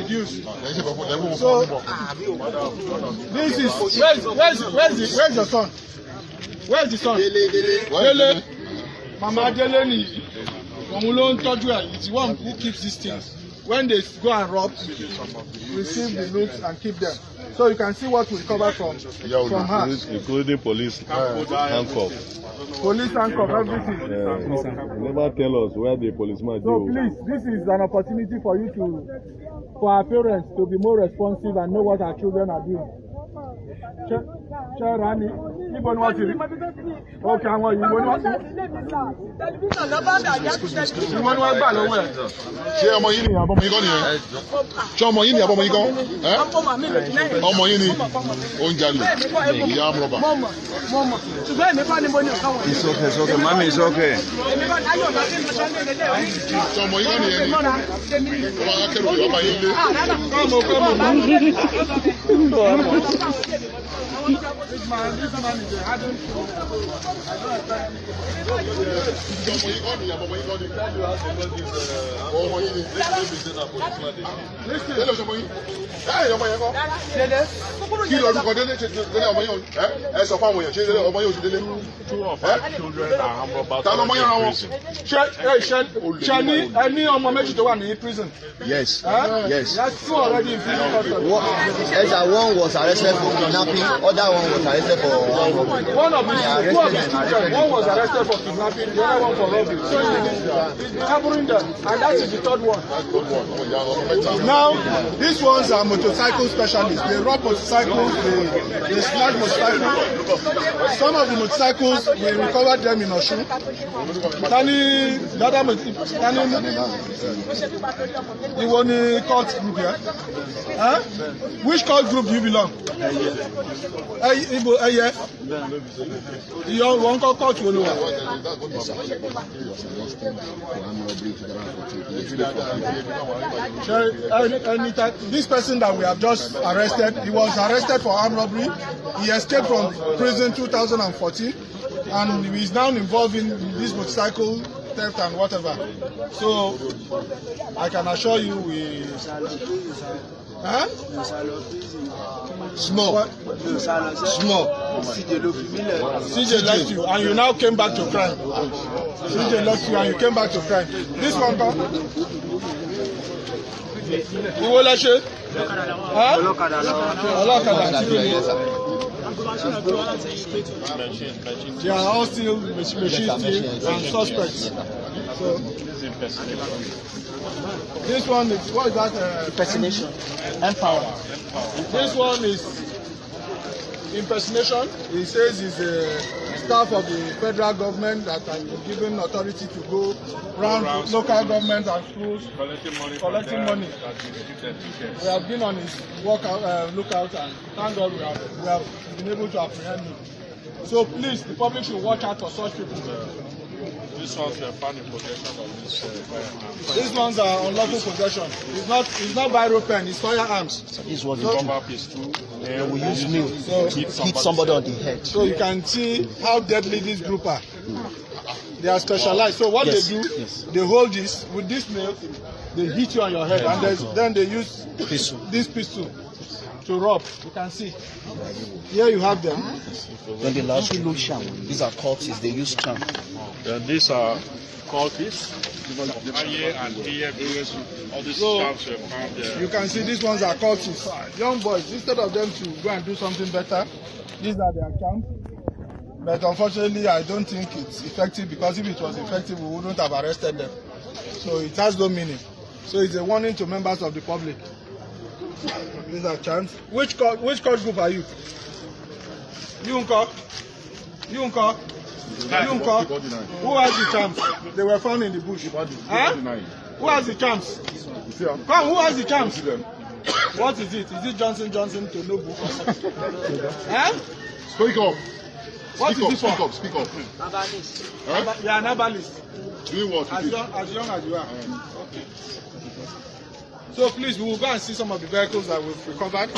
reduced. So this is where's your son? Where's the son? Dele. Mama Dele ni. It's the one who keeps these things. When they go and rob, receive the loot and keep them. So you can see what we recover from her. Including police handcuffs. Police handcuffs, everything. They never tell us where the policeman So please, this is an opportunity for you for our parents to be more responsive and know what our children are doing. Rani, even what you okay, I want you want ṣé ọmọ yìí ni àbọ̀mọ̀ yìí kọ́ nìyẹn? Ṣé ọmọ yìí ni àbọ̀mọ̀ yìí kọ́? Ọmọ yìí ni ó ń jalè ìyá amúrọ̀bà. It's okay, mommy, it's okay. Ṣé ọmọ yìí kọ́ nìyẹn ni? Ọba akẹ́rù ọba yìí lé. Kí lorúkọ Délé ṣe Délé ọmọ yẹn ẹ sọ fún àwọn èèyàn ṣe ọmọ yẹn ò ṣe Délé. Ta ló mọ yẹn ra wọn? Ṣe ní ọmọ méjì tó wà ní prison. Yes. Yes. That's two already in prison. One was arrested for kidnapping, other one was arrested for one of his children, one was arrested for kidnapping, the other one for robbery. So it's covering them, and that is the third one. Now, these ones are motorcycle specialists. They rob motorcycles, they snatch motorcycles. Some of the motorcycles, we recovered them in Osun. You want the cult group here? Huh? Which cult group do you belong? Your one cult will this person that we have just arrested, he was arrested for armed robbery. He escaped from prison 2014 and he is now involved in this motorcycle theft and whatever. So I can assure you we small. CJ left you and you now came back to crime. CJ left you and you came back to crime. This one come. Iwolashe? They are all still machine thieves and suspects. So, this one is, what is that? Impersonation. Empower. This one is impersonation. He says he's a staff of the federal government that has been given authority to go around local government and schools collecting money. We have been on his lookout and thank God we have been able to apprehend him. So please, the public should watch out for such people. These ones were found in possession of this firearm. These ones are unlawful possession. It's not biro pen, it's firearms. So this was the rubber pistol. We use nail to hit somebody on the head. So you can see how deadly this group are. They are specialized. So what they do, they hold this with this nail, they hit you on your head, and then they use this pistol to rob. You can see. Here you have them. Then the last two charm. These are cultists. They use charm. These are cultists. And here, all these charms were found there. You can see these ones are cultists. Young boys, instead of them to go and do something better, these are their charms. But unfortunately, I don't think it's effective, because if it was effective, we wouldn't have arrested them. So it has no meaning. So it's a warning to members of the public. These are charms. Which court group are you? You Unko? Who has the charms? They were found in the bush. Huh? Who has the charms? Come, who has the charms? What is it? Is it Johnson to Nobu? Huh? Speak up. What is this for? Speak up. Huh? You are an herbalist. Doing what? As young as you are. Okay. So please, we will go and see some of the vehicles that we've recovered.